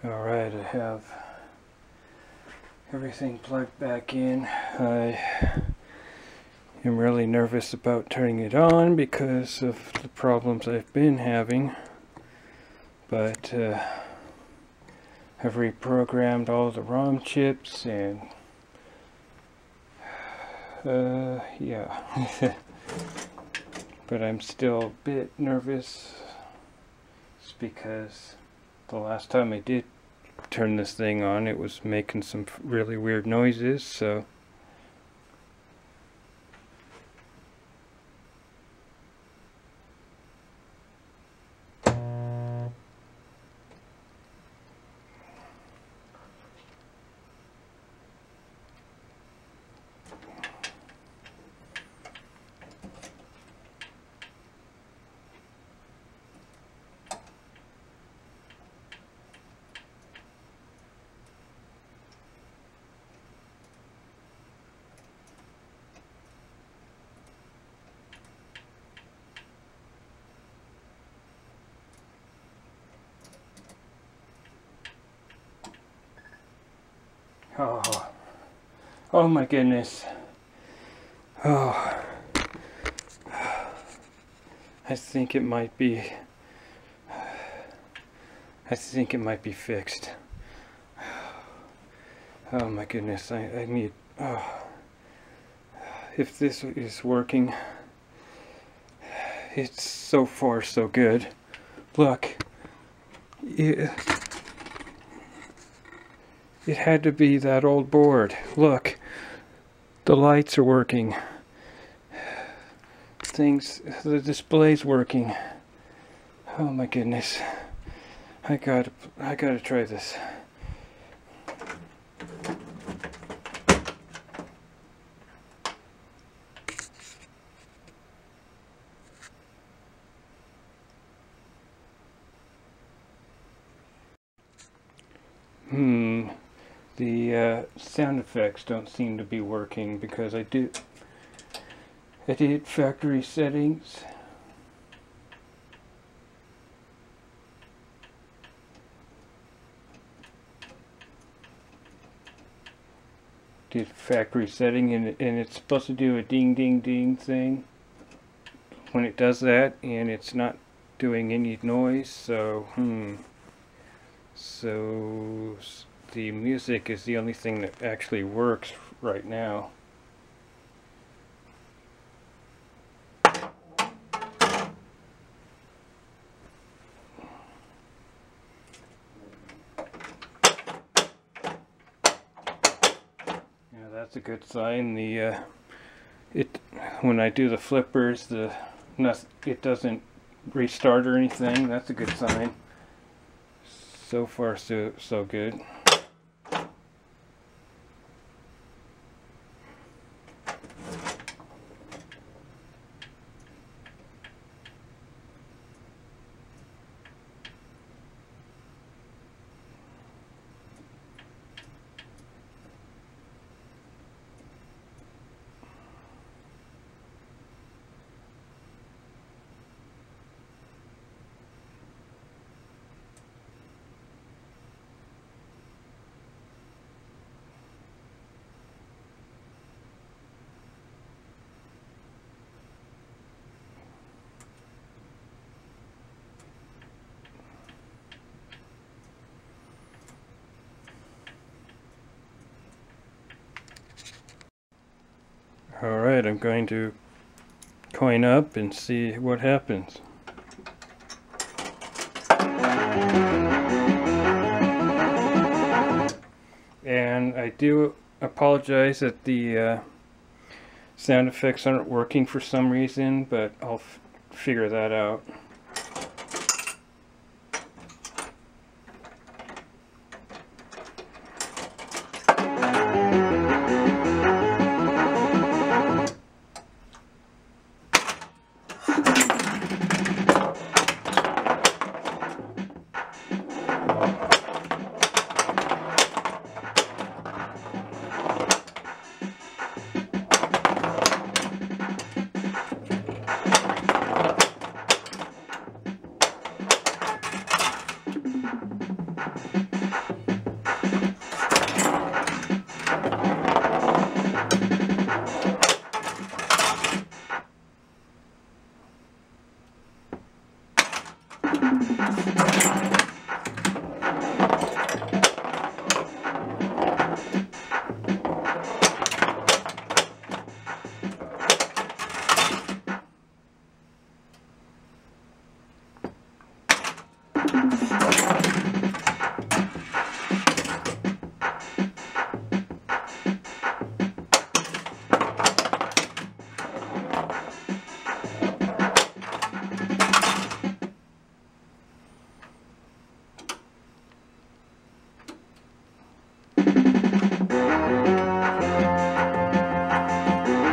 Alright, I have everything plugged back in. I am really nervous about turning it on because of the problems I've been having, but I've reprogrammed all the ROM chips and yeah. But I'm still a bit nervous. It's because the last time I did turn this thing on, it was making some really weird noises, so oh my goodness. Oh, I think it might be fixed. Oh my goodness, I need, if this is working, it's so far so good. Look, it had to be that old board. Look, the lights are working. The display's working. Oh my goodness. I gotta try this. The sound effects don't seem to be working because I did factory settings. Did factory setting and it's supposed to do a ding ding ding thing when it does that, and it's not doing any noise, so so the music is the only thing that actually works right now. Yeah, that's a good sign. When I do the flippers, it doesn't restart or anything. That's a good sign. So far so good. Alright, I'm going to coin up and see what happens. And I do apologize that the sound effects aren't working for some reason, but I'll figure that out.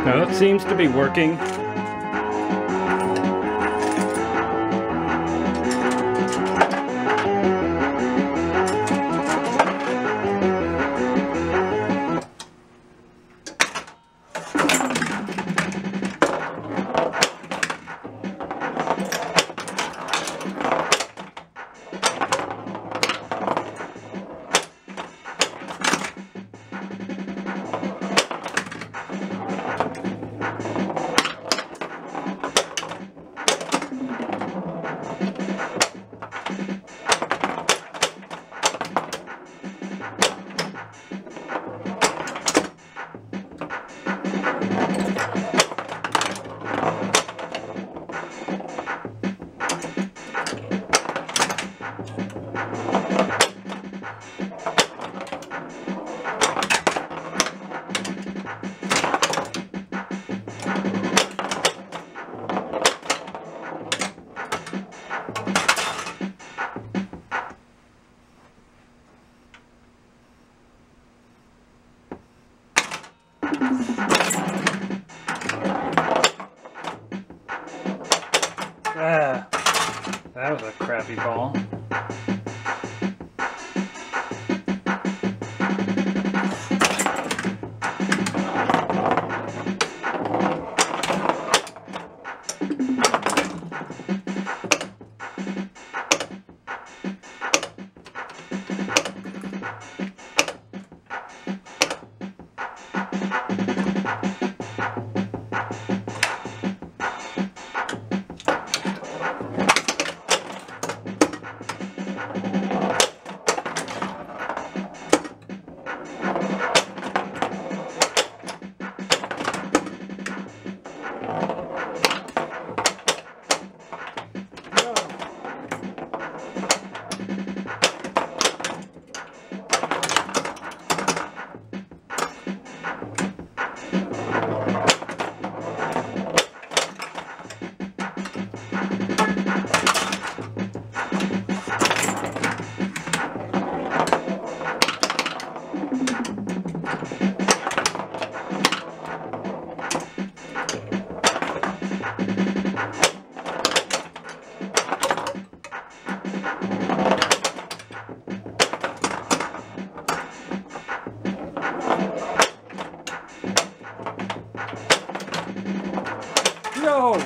Now that seems to be working. Ah, that was a crappy ball. No!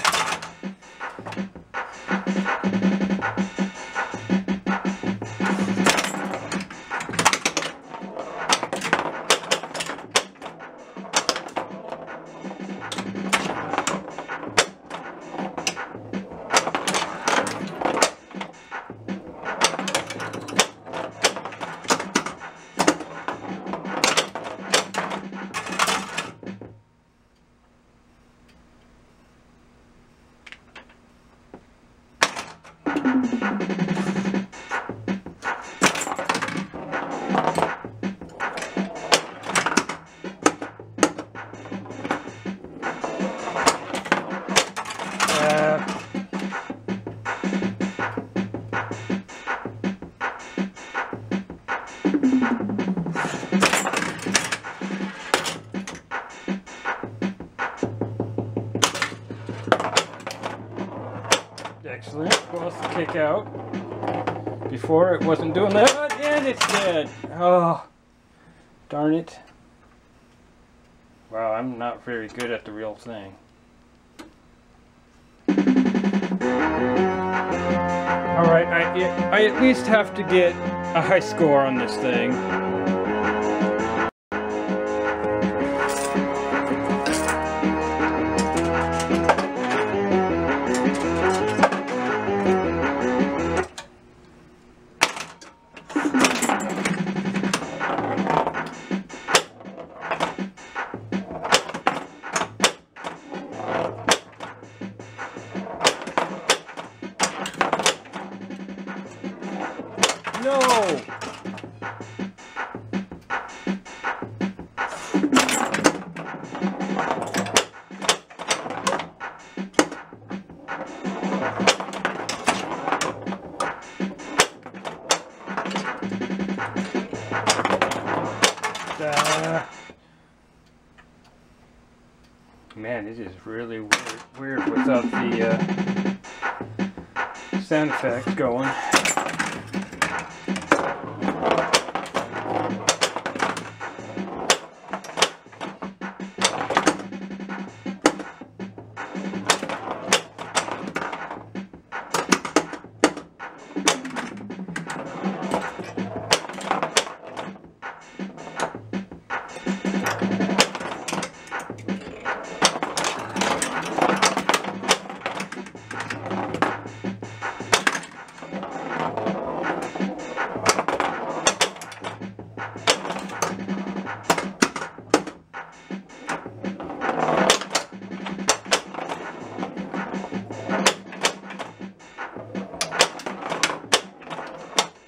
Excellent. Supposed to kick out. Before it wasn't doing that, and it's dead. Oh, darn it. Wow, I'm not very good at the real thing. Alright, I at least have to get a high score on this thing. No! Man, it is really weird without the sound effect going.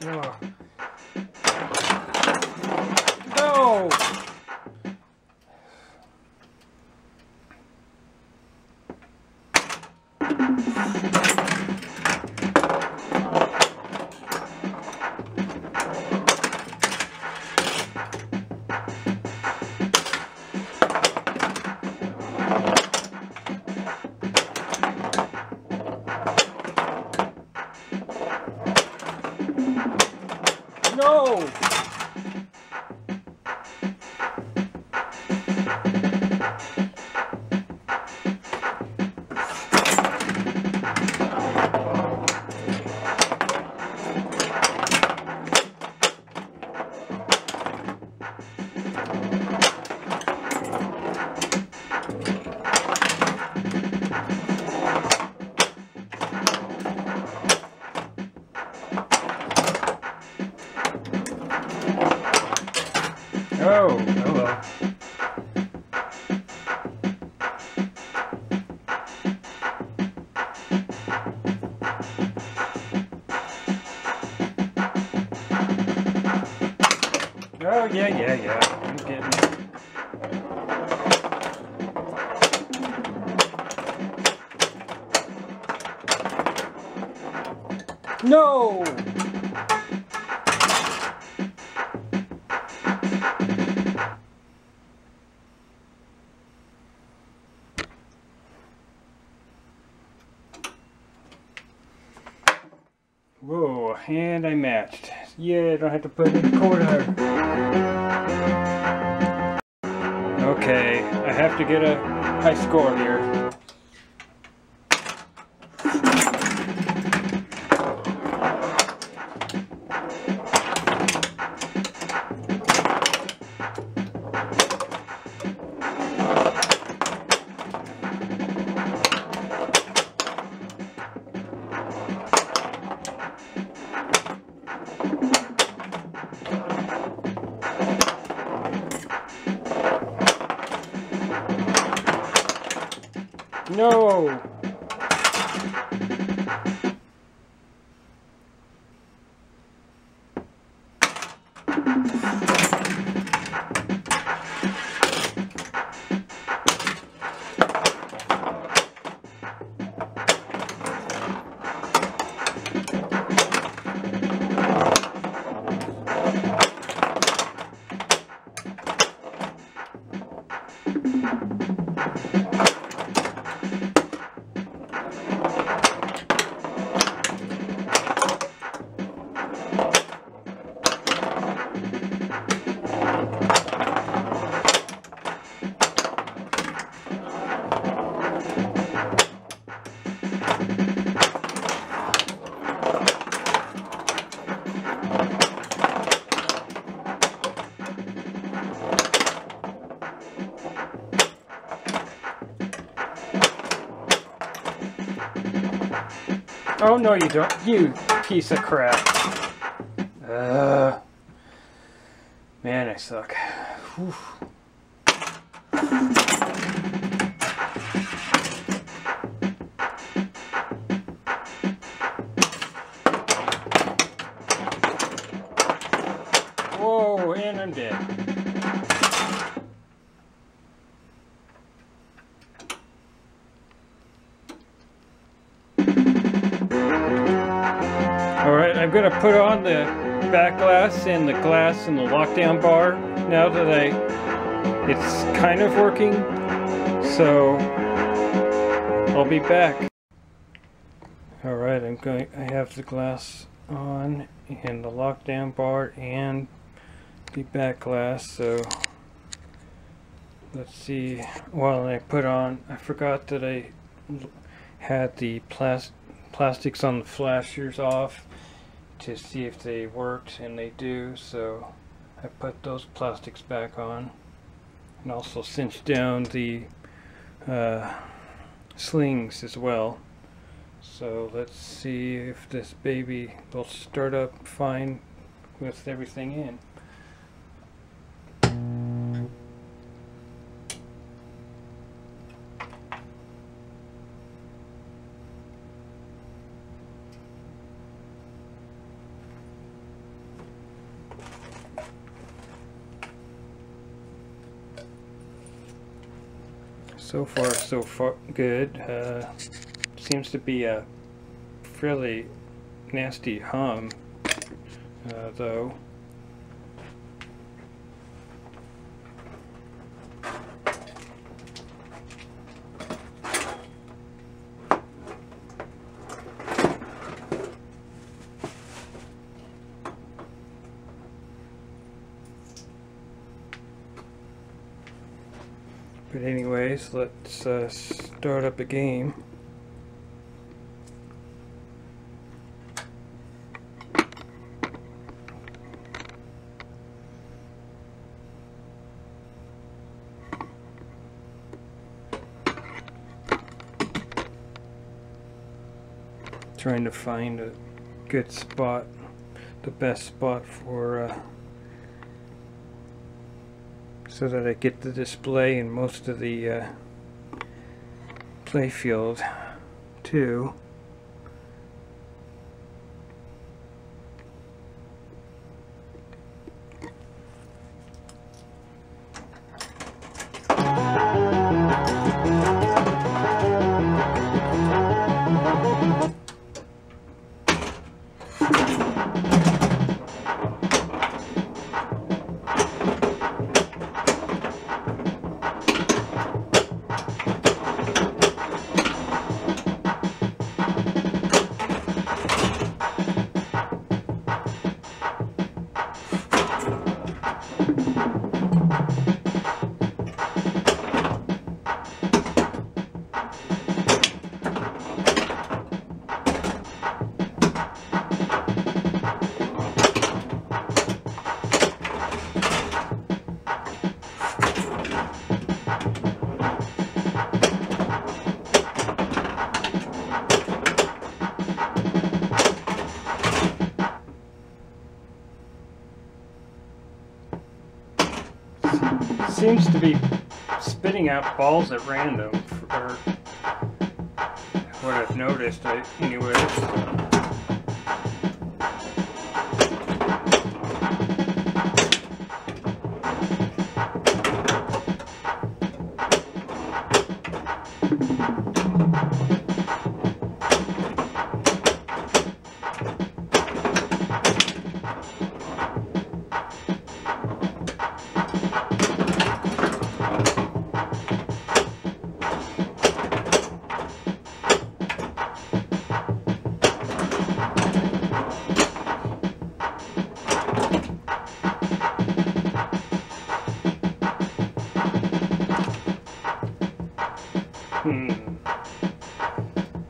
No! No! Oh, hello. Oh, yeah. I'm getting it. No! Whoa, and I matched. Yeah, I don't have to put in the quarter. Okay, I have to get a high score here. No! Oh, no you don't, you piece of crap. Man, I suck. Whew. I'm dead. Alright, I'm going to put on the back glass and the lockdown bar now that it's kind of working, so I'll be back. Alright, I have the glass on and the lockdown bar and the back glass, so let's see. Well, I forgot that I had the plastics on the flashers off to see if they worked, and they do, so I put those plastics back on and also cinched down the slings as well. So let's see if this baby will start up fine with everything in. So far good. Seems to be a fairly nasty hum, though. But anyways, let's start up a game. Trying to find a good spot, the best spot for so that I get the display in most of the play field too. Seems to be spitting out balls at random, or what I've noticed, anyways.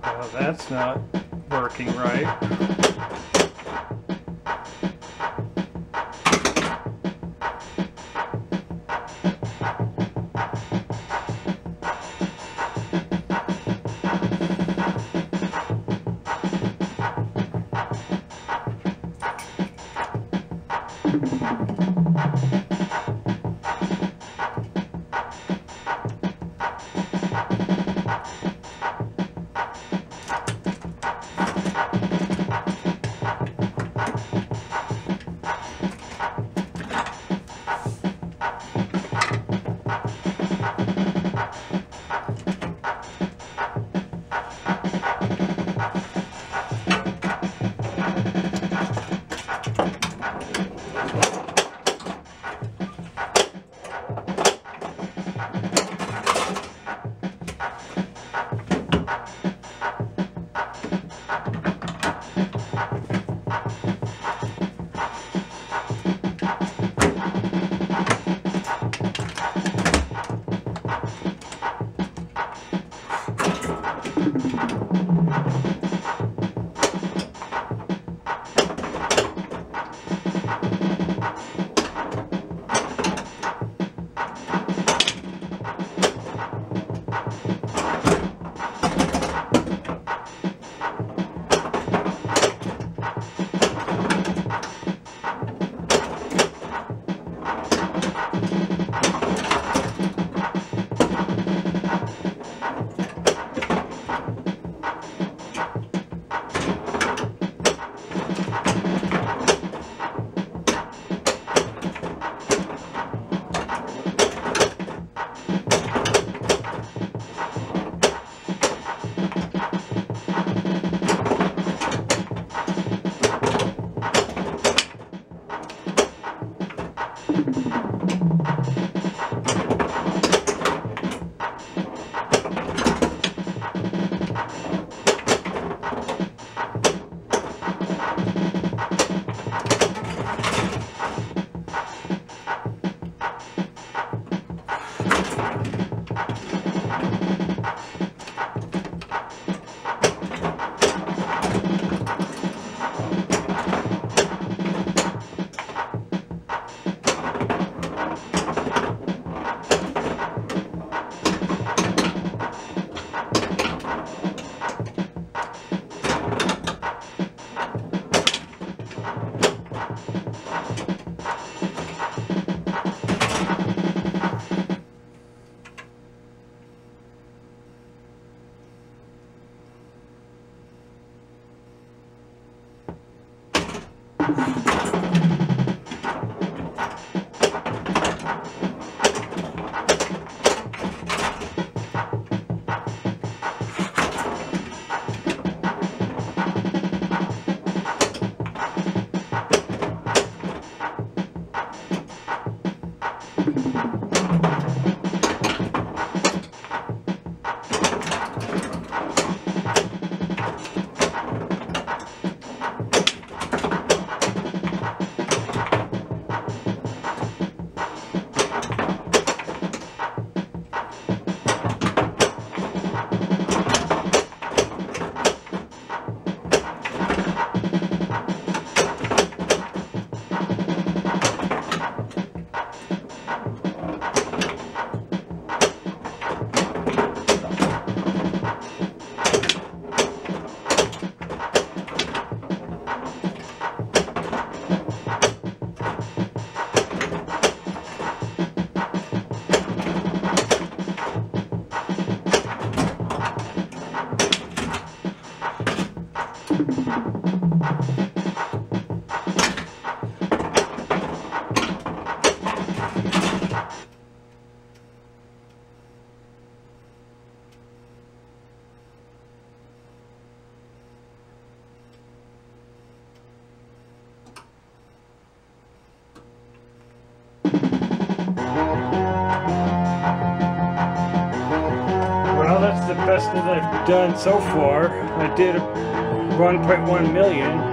Well, that's not working right. Well, that's the best that I've done so far. I did 1.1 million.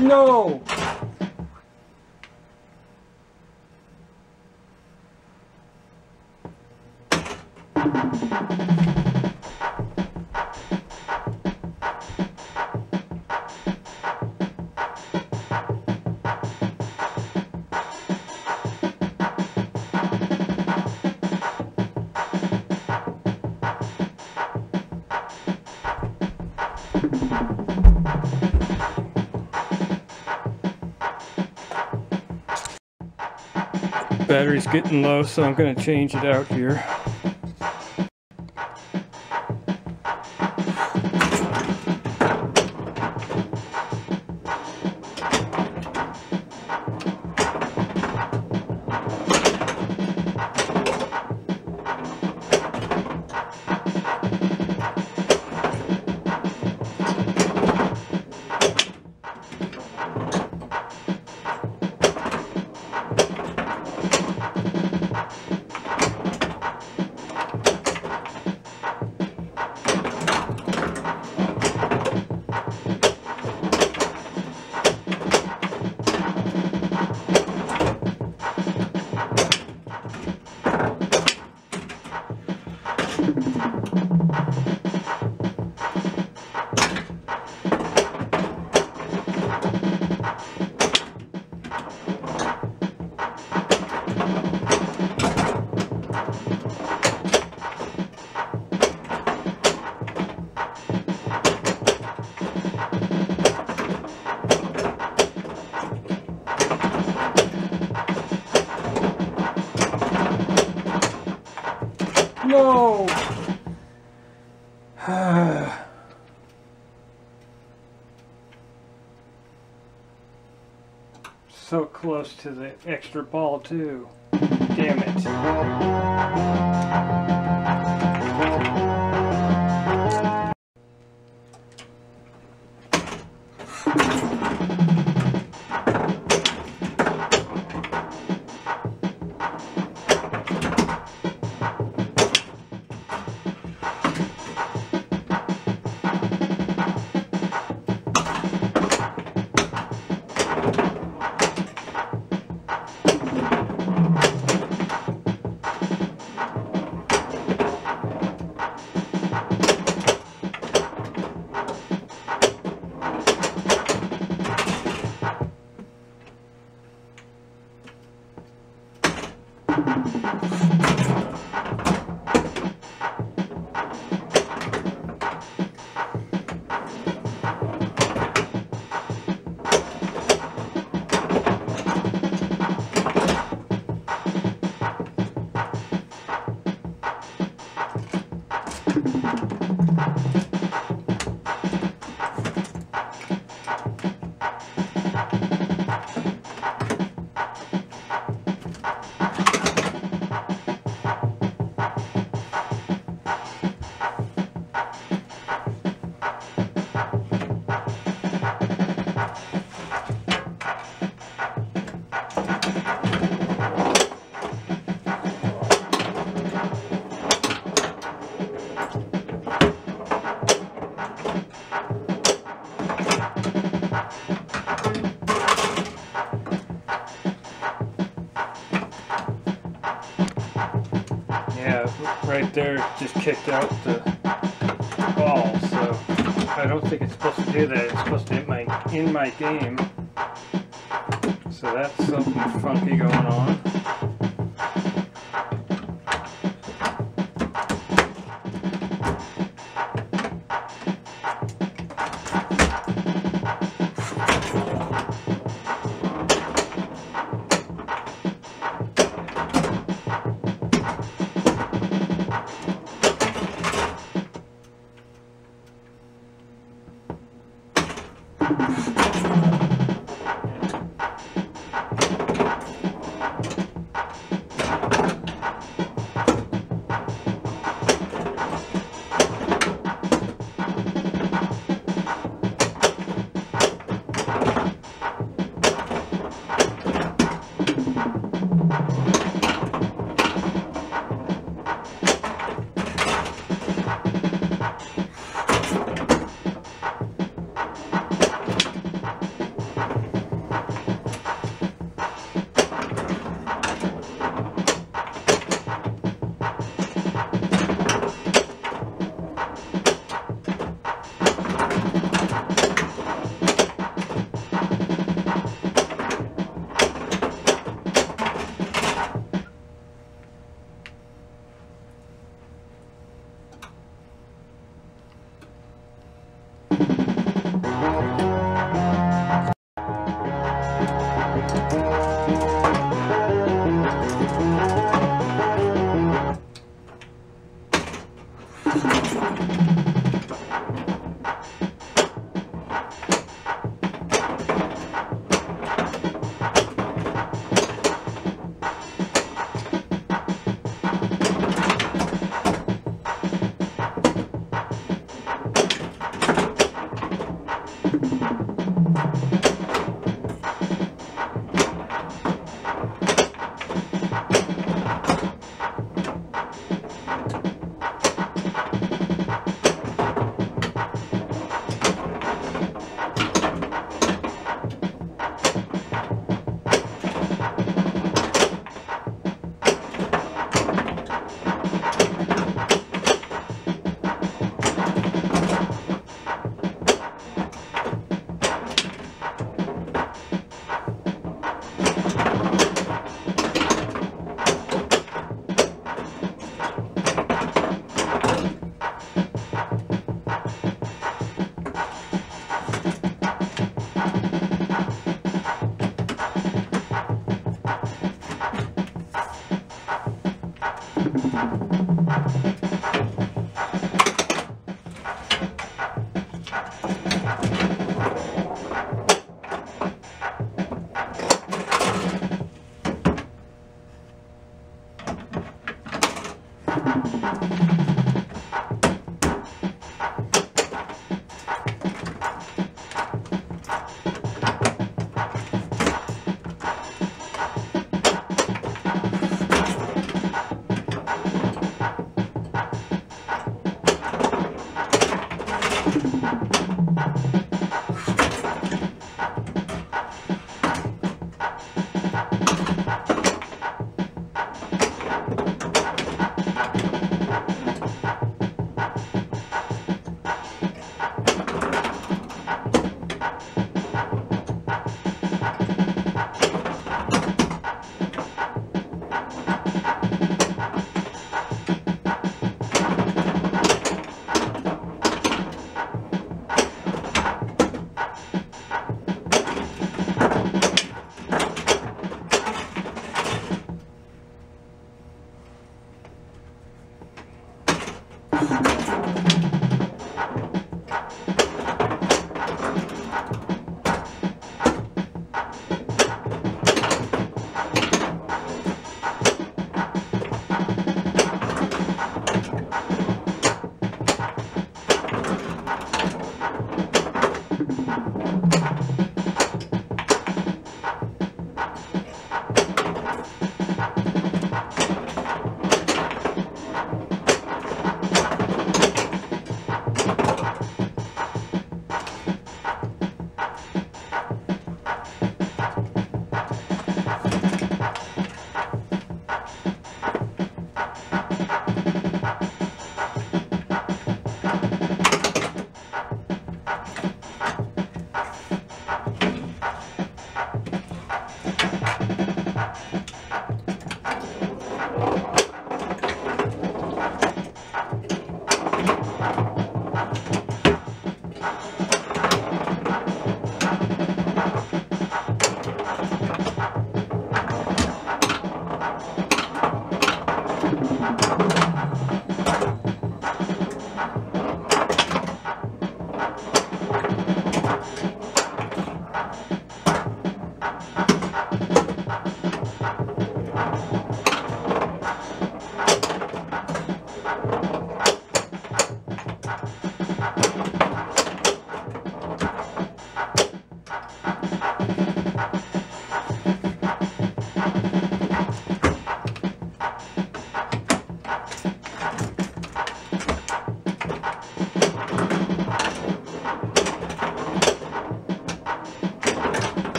No! Battery's getting low, so I'm going to change it out here. No! So close to the extra ball too. Damn it. Right there just kicked out the ball, so I don't think it's supposed to do that. It's supposed to in my game. So that's something funky going on.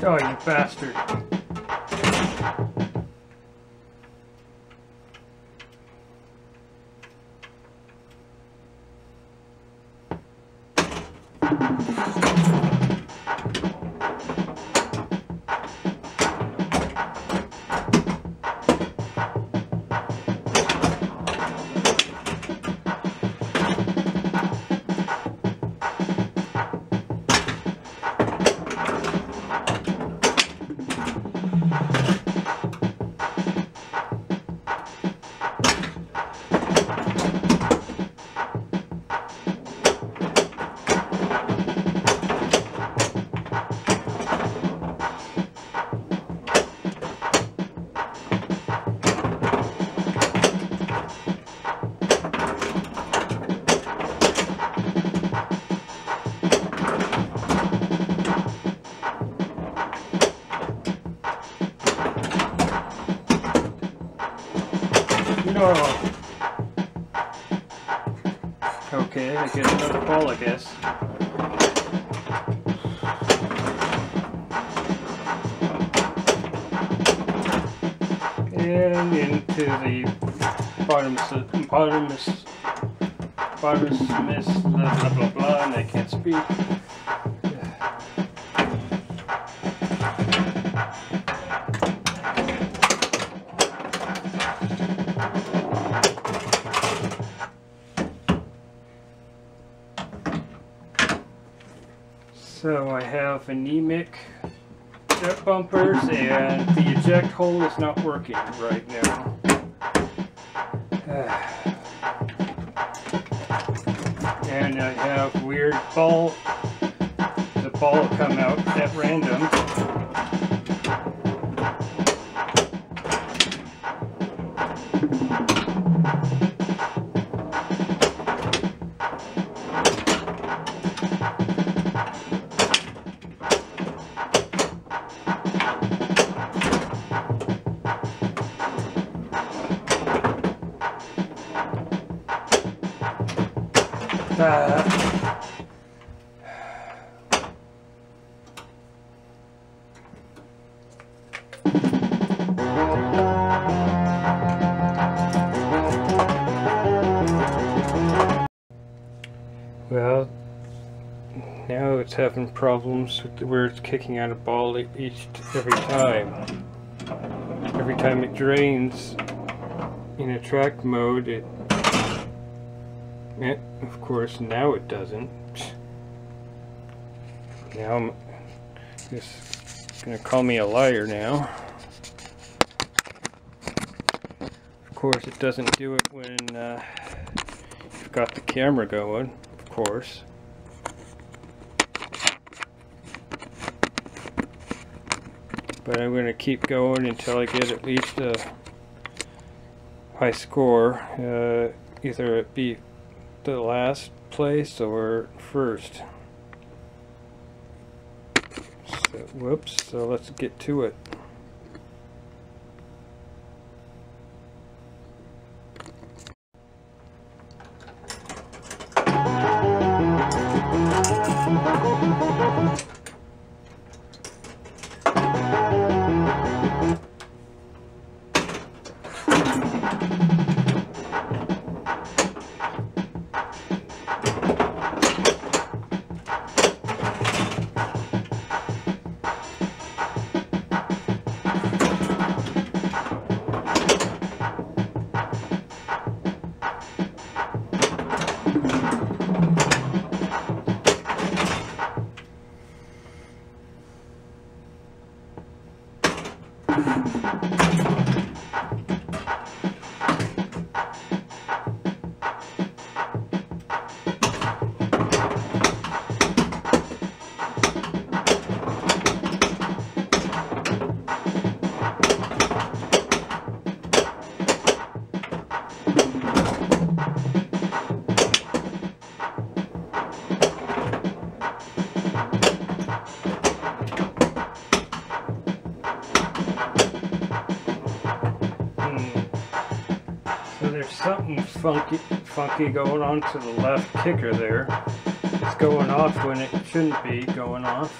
Oh, you bastard. No. Okay, I get another ball, I guess. And into the bottomless, blah blah blah, and I can't speak. So I have anemic jet bumpers, and the eject hole is not working right now. And I have weird ball, the ball come out at random. Well, now it's having problems with where it's kicking out a ball every time. Every time it drains in attract mode, of course, now it doesn't. Now I'm just gonna call me a liar now. Of course, it doesn't do it when you've got the camera going, of course. But I'm going to keep going until I get at least a high score, either it be the last place or first. So, whoops, so let's get to it. Something funky going on to the left kicker there. It's going off when it shouldn't be going off.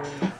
there.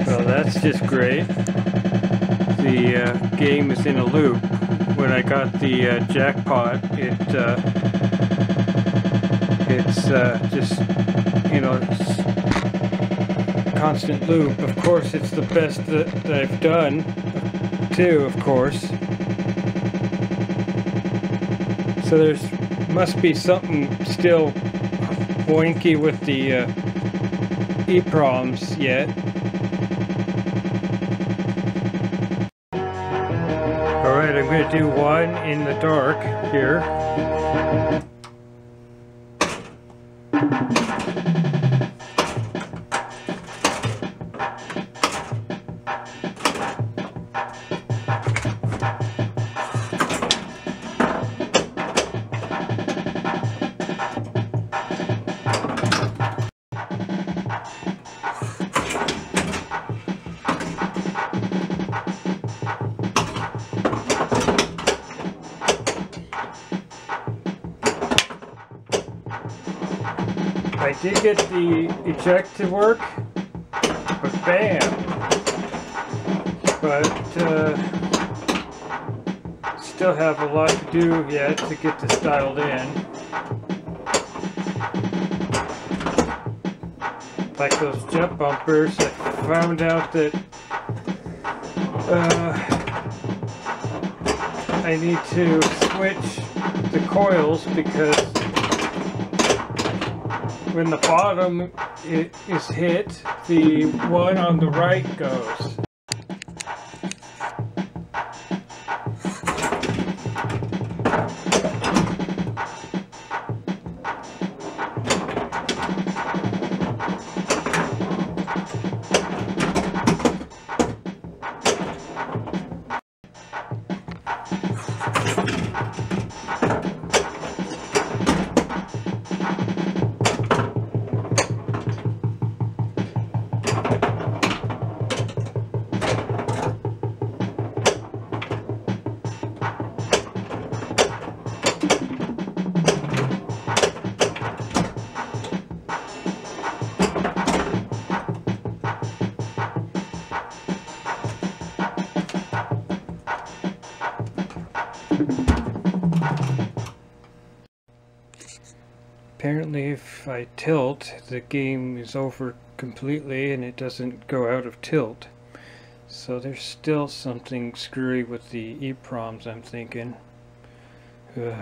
Well, that's just great. The game is in a loop. When I got the jackpot, it's just, you know, constant loop. Of course, it's the best that I've done, too, of course. So there's must be something still wonky with the EPROMs yet. Alright, I'm going to do one in the dark here. I did get the eject to work, but bam! But still have a lot to do yet to get this dialed in. Like those jump bumpers, I found out that I need to switch the coils because when the bottom is hit, the one on the right goes. Apparently if I tilt, the game is over completely and it doesn't go out of tilt. So there's still something screwy with the EPROMs, I'm thinking. So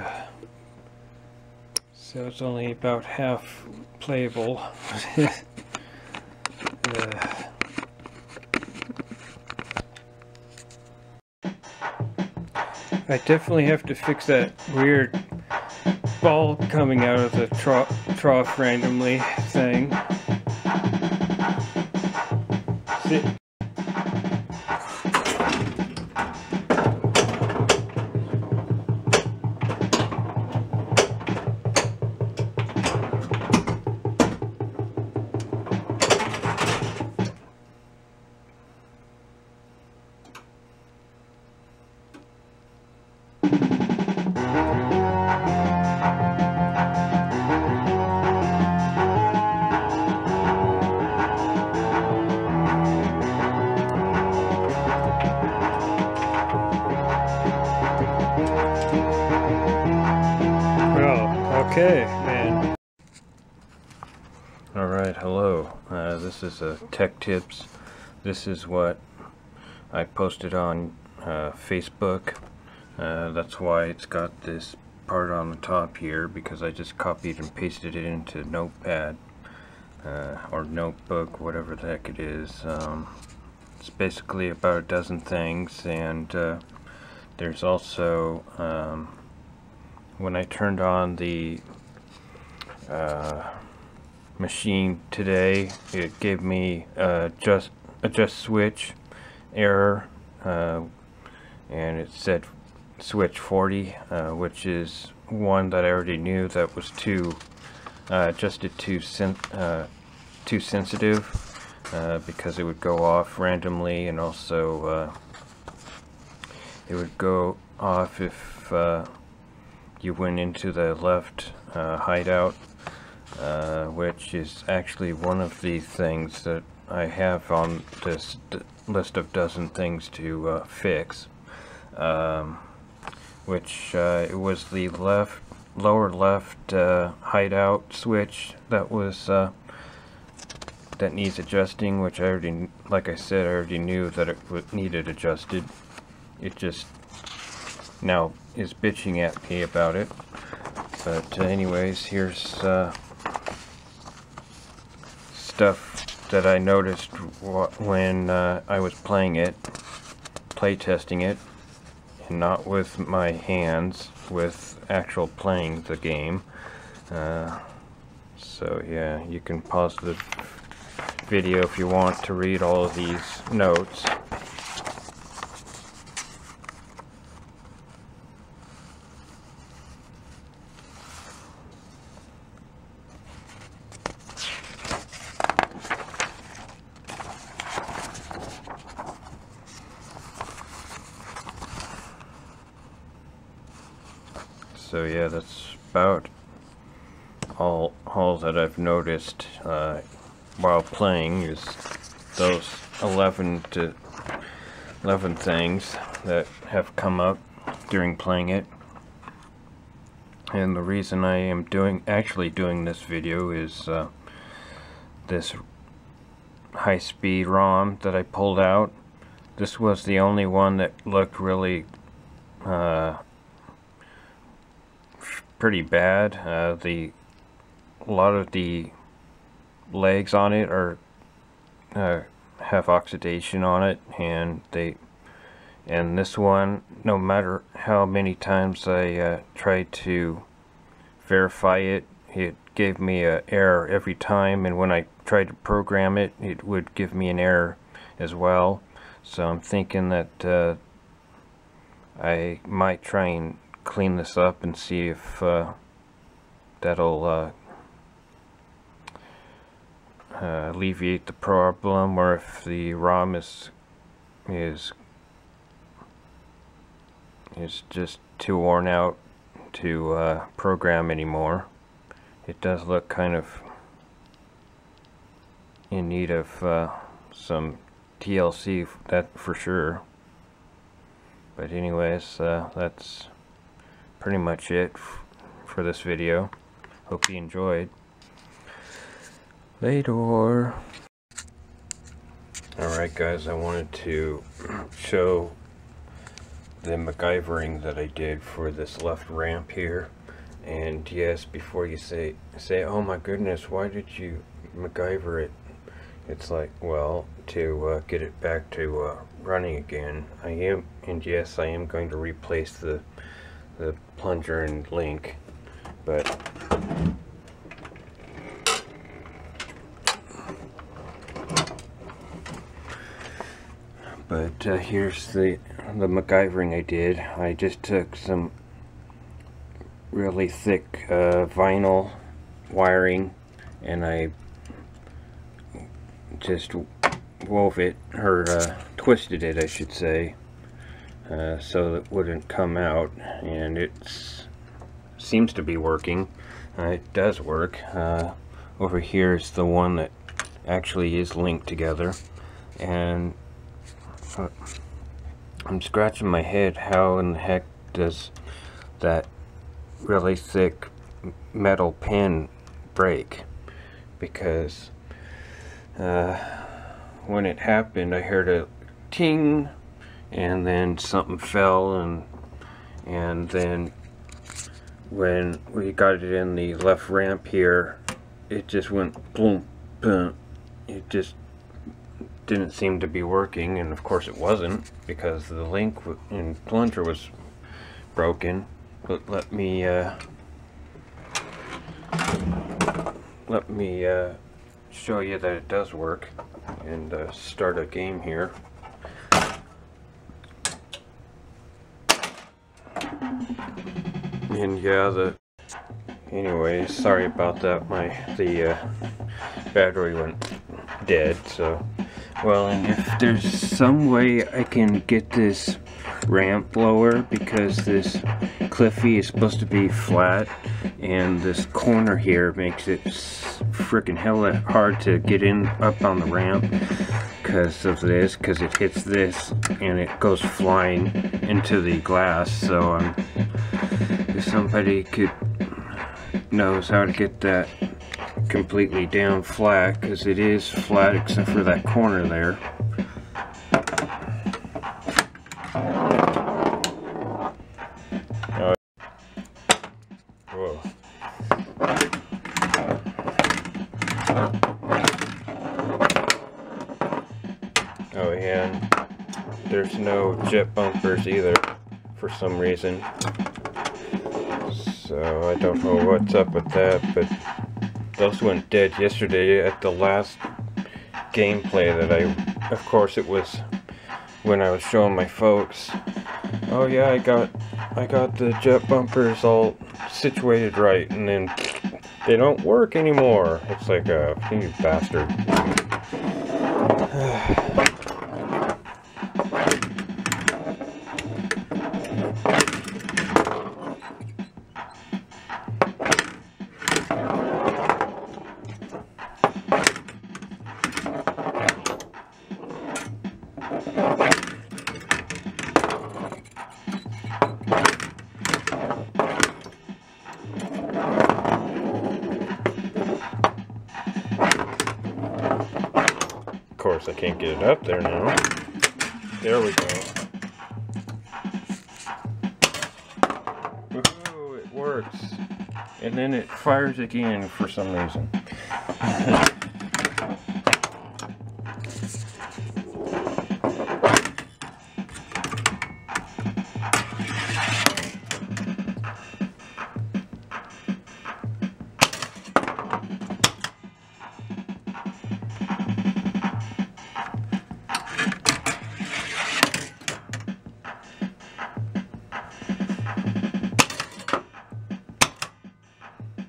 it's only about half playable. I definitely have to fix that weird ball coming out of the trough randomly thing. See? Okay, man. Alright, hello. This is Tech Tips. This is what I posted on Facebook. That's why it's got this part on the top here, because I just copied and pasted it into Notepad or Notebook, whatever the heck it is. It's basically about a dozen things, and there's also when I turned on the machine today, it gave me a just switch error, and it said switch 40, which is one that I already knew that was adjusted too sensitive, because it would go off randomly, and also it would go off if you went into the left hideout, which is actually one of the things that I have on this list of dozen things to fix, which it was the lower left hideout switch that was that needs adjusting, which I already, like I said, I already knew that it needed adjusted. It just now is bitching at me about it. But anyways, here's stuff that I noticed when I was playing it, play testing it, and not with my hands, with actual playing the game. So yeah, you can pause the video if you want to read all of these notes. So yeah, that's about all that I've noticed while playing, is those 11 things that have come up during playing it. And the reason I am actually doing this video is this high-speed ROM that I pulled out. This was the only one that looked really pretty bad. A lot of the legs on it are have oxidation on it, and this one, no matter how many times I tried to verify it, it gave me an error every time, and when I tried to program it, it would give me an error as well. So I'm thinking that I might try and clean this up and see if that'll alleviate the problem, or if the ROM is just too worn out to program anymore. It does look kind of in need of some TLC, that for sure. But anyways, that's pretty much it for this video. Hope you enjoyed. Later. Alright guys, I wanted to show the MacGyvering that I did for this left ramp here. And yes, before you say oh my goodness, why did you MacGyver it? It's like, well, to get it back to running again. And yes, I am going to replace the plunger and link, but here's the MacGyvering I did. I just took some really thick vinyl wiring, and I just wove it, or twisted it I should say, so that it wouldn't come out, and it seems to be working. It does work. Over here is the one that actually is linked together, and I'm scratching my head, how in the heck does that really thick metal pin break? Because when it happened, I heard a ting, and then something fell, and then when we got it in the left ramp here, it just went boom, boom. It just didn't seem to be working, and of course it wasn't, because the link and plunger was broken. But let me show you that it does work, and start a game here. And yeah, anyways, sorry about that. The battery went dead. So, well, and if there's some way I can get this ramp lower, because this Cliffy is supposed to be flat, and this corner here makes it freaking hella hard to get in up on the ramp because of this, because it hits this and it goes flying into the glass. So if somebody knows how to get that completely down flat, because it is flat except for that corner there. Whoa. Oh yeah, there's no jet bumpers either for some reason, so I don't know what's up with that, but those went dead yesterday at the last gameplay that of course it was when I was showing my folks. Oh yeah, I got the jet bumpers all situated right, and then they don't work anymore. It's like, you bastard. Of course, I can't get it up there now. There we go. Woohoo, it works. And then it fires again for some reason.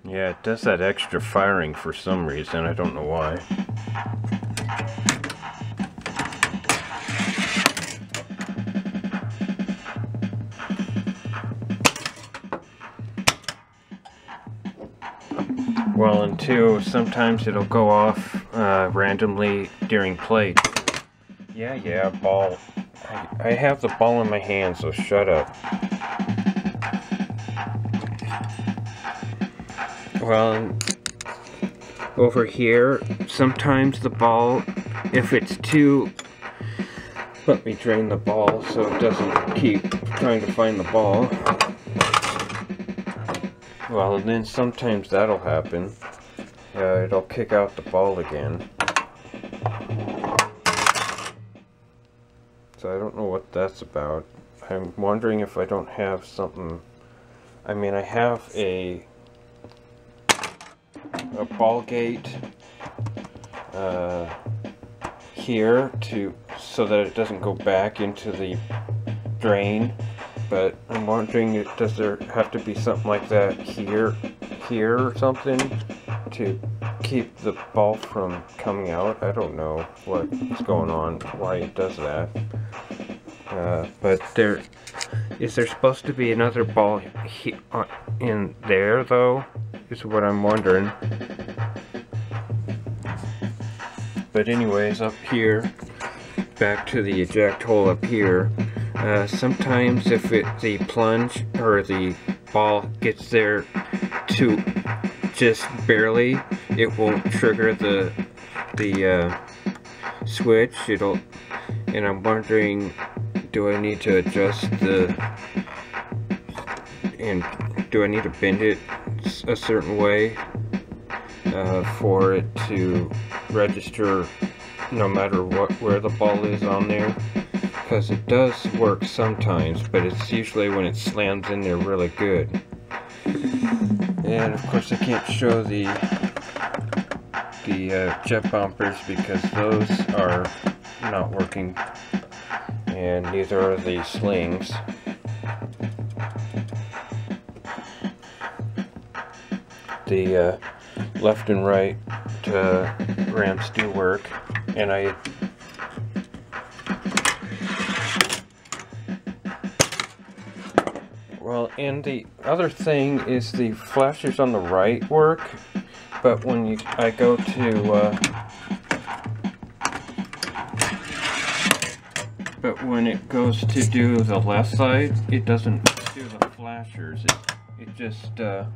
Yeah, it does that extra firing for some reason. I don't know why. Well, and two, sometimes it'll go off randomly during play. Yeah, ball. I have the ball in my hand, so shut up. Well, over here, sometimes the ball, if it's too... Let me drain the ball so it doesn't keep trying to find the ball. Well, and then sometimes that'll happen. It'll kick out the ball again. So I don't know what that's about. I'm wondering if I don't have something... I mean, I have a ball gate here so that it doesn't go back into the drain, but I'm wondering, does there have to be something like that here or something to keep the ball from coming out? I don't know what's going on, why it does that. But is there supposed to be another ball in there though? Is what I'm wondering. But anyways, up here, back to the eject hole up here, sometimes if the plunge or the ball gets there to just barely, it won't trigger the switch. And I'm wondering, do I need to adjust do I need to bend it a certain way for it to register no matter where the ball is on there? Because it does work sometimes, but it's usually when it slams in there really good. And of course I can't show the jet bumpers because those are not working, and neither are the slings. The left and right ramps do work, and Well, and the other thing is the flashers on the right work, but when I go to but when it goes to do the left side, it doesn't do the flashers. It just of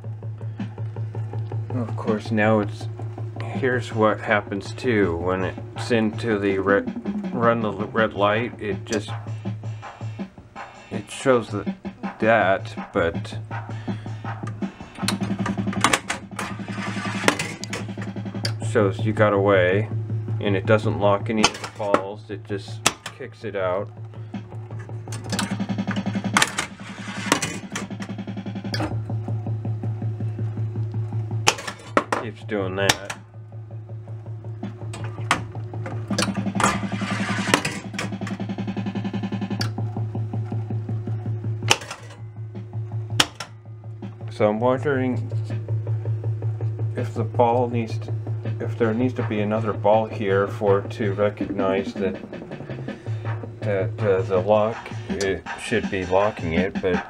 course now here's what happens too when it's into the run the red light. It shows that, but shows you got away, and it doesn't lock any of the balls. It just kicks it out. Keeps doing that. So I'm wondering if the ball if there needs to be another ball here for it to recognize that the lock, it should be locking it, but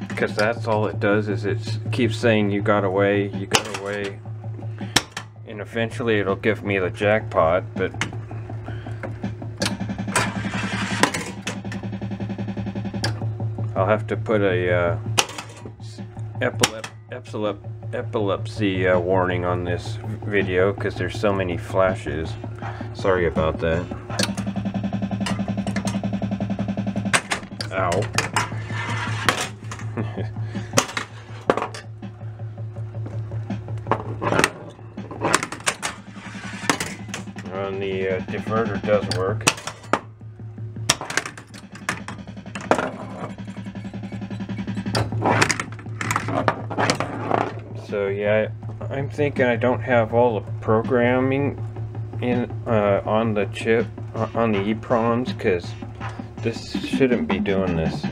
because that's all it does is it keeps saying you got away, and eventually it'll give me the jackpot, but I'll have to put a epilepsy warning on this video because there's so many flashes. Sorry about that. Ow. And the diverter does work. So yeah, I'm thinking I don't have all the programming in on the chip, on the EPROMs, because this shouldn't be doing this.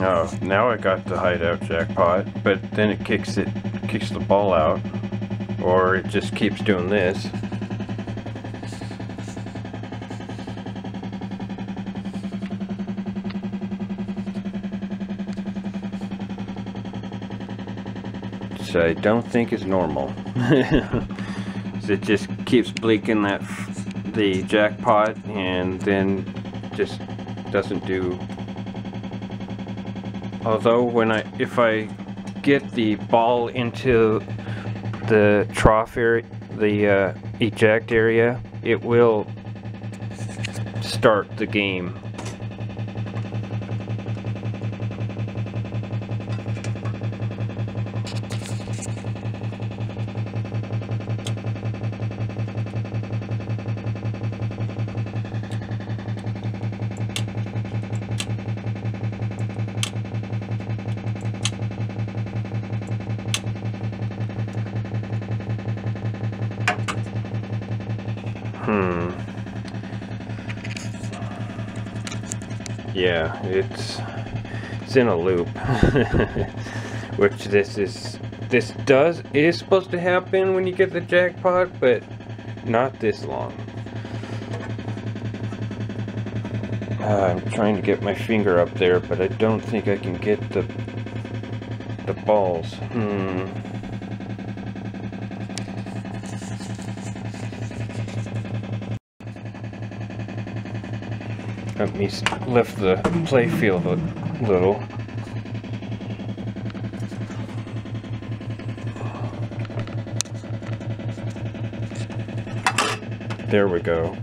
Oh, now I got the hideout jackpot, but then it kicks the ball out, or it just keeps doing this. Which I don't think is normal. It just keeps blinking the jackpot and then just doesn't do. Although if I get the ball into the trough area, the eject area, it will start the game. Yeah, it's in a loop. Which is supposed to happen when you get the jackpot, but not this long. I'm trying to get my finger up there, but I don't think I can get the balls. Let me lift the play field a little. There we go.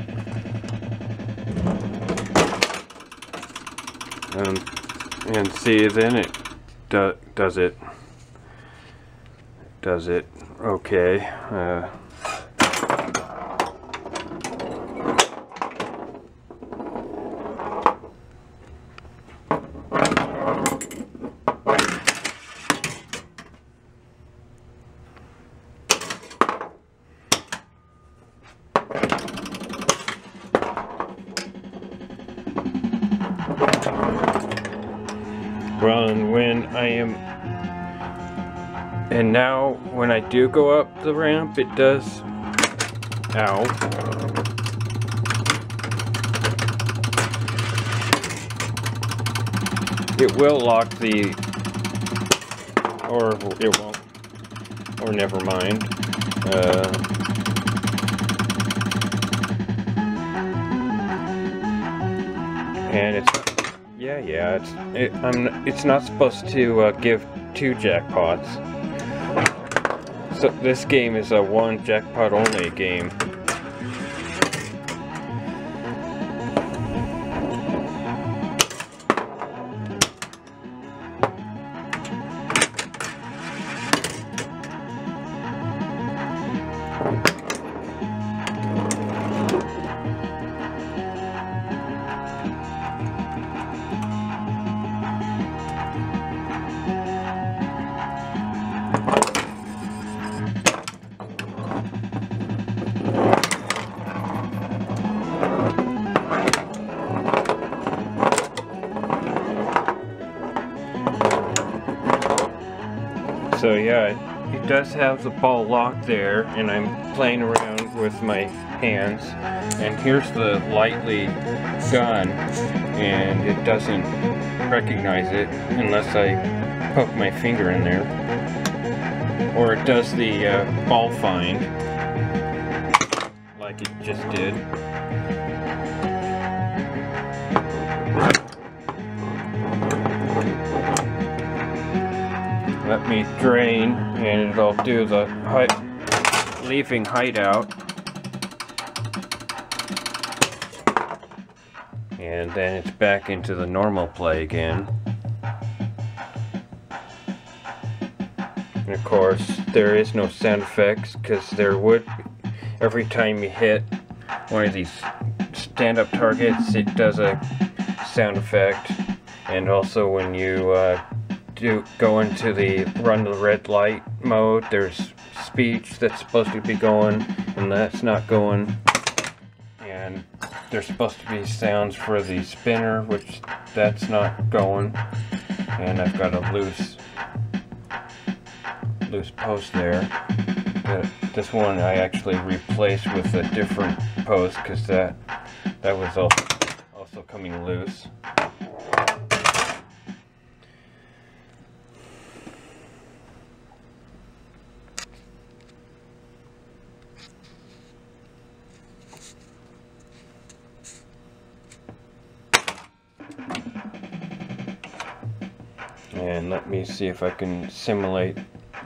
And see, then it does it. Okay. Well, and when I am And now when I do go up the ramp, it does, ow. It will lock the, or it won't, or never mind. And it's, it's not supposed to give 2 jackpots. So this game is a 1 jackpot only game. So yeah, it does have the ball locked there, and I'm playing around with my hands, and here's the lightly gun, and it doesn't recognize it unless I poke my finger in there, or it does the ball find like it just did. Let me drain, and it'll do the leaving hideout, and then it's back into the normal play again. And of course there is no sound effects, because there would, every time you hit one of these stand-up targets, it does a sound effect. And also when you go into the run the red light mode, there's speech that's supposed to be going, and that's not going. And there's supposed to be sounds for the spinner, which that's not going. And I've got a loose post there. This one I actually replaced with a different post, because that was also coming loose. And let me see if I can simulate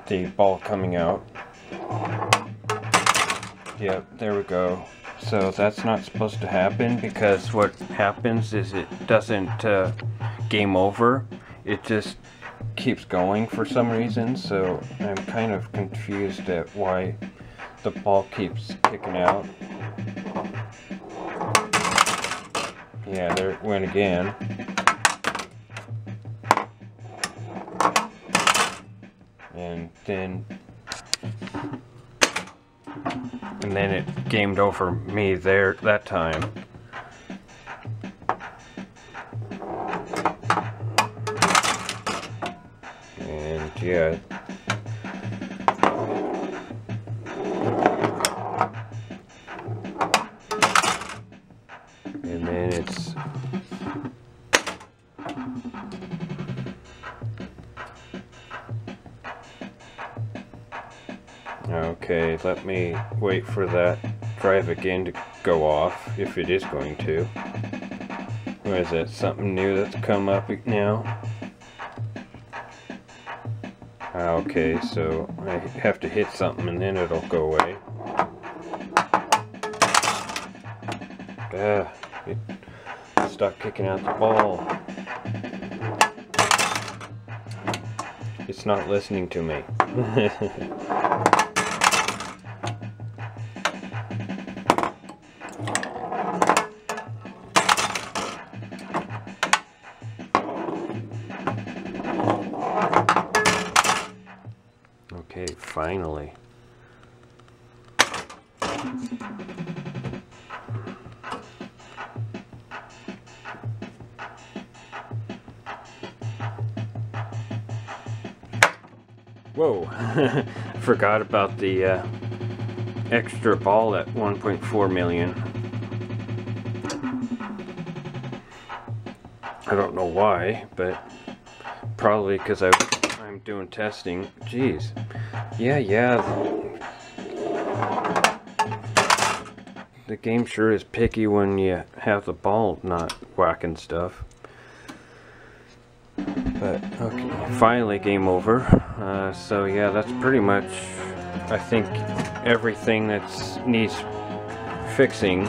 the ball coming out. Yep, there we go. So that's not supposed to happen, because what happens is it doesn't game over. It just keeps going for some reason, so I'm kind of confused at why the ball keeps kicking out. Yeah, there it went again. And then it gamed over me there that time. And yeah. And then it's okay, let me wait for that drive again to go off, if it is going to. What is that, something new that's come up now? Okay, so I have to hit something and then it'll go away. It stuck kicking out the ball. It's not listening to me. Okay, finally. Whoa, forgot about the extra ball at 1.4 million. I don't know why, but probably because I'm doing testing. Jeez. Yeah. The game sure is picky when you have the ball not whacking stuff. But okay, finally game over. So yeah, that's pretty much, I think, everything that needs fixing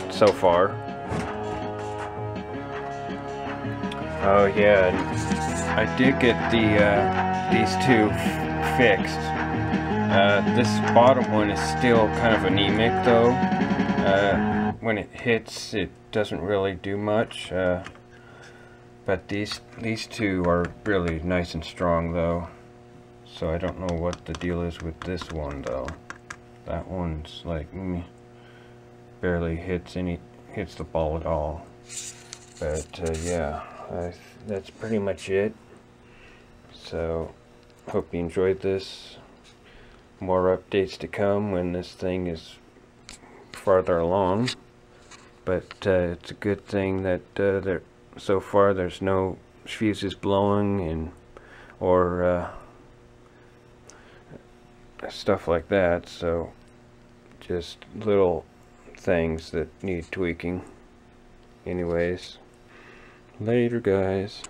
so far. Oh yeah, and I did get these two fixed. This bottom one is still kind of anemic though. When it hits, it doesn't really do much. But these two are really nice and strong though. So I don't know what the deal is with this one though. That one's like barely hits the ball at all. But yeah, that's pretty much it. So hope you enjoyed this. More updates to come when this thing is farther along. But it's a good thing that so far there's no fuses blowing or stuff like that, so just little things that need tweaking. Anyways, later guys.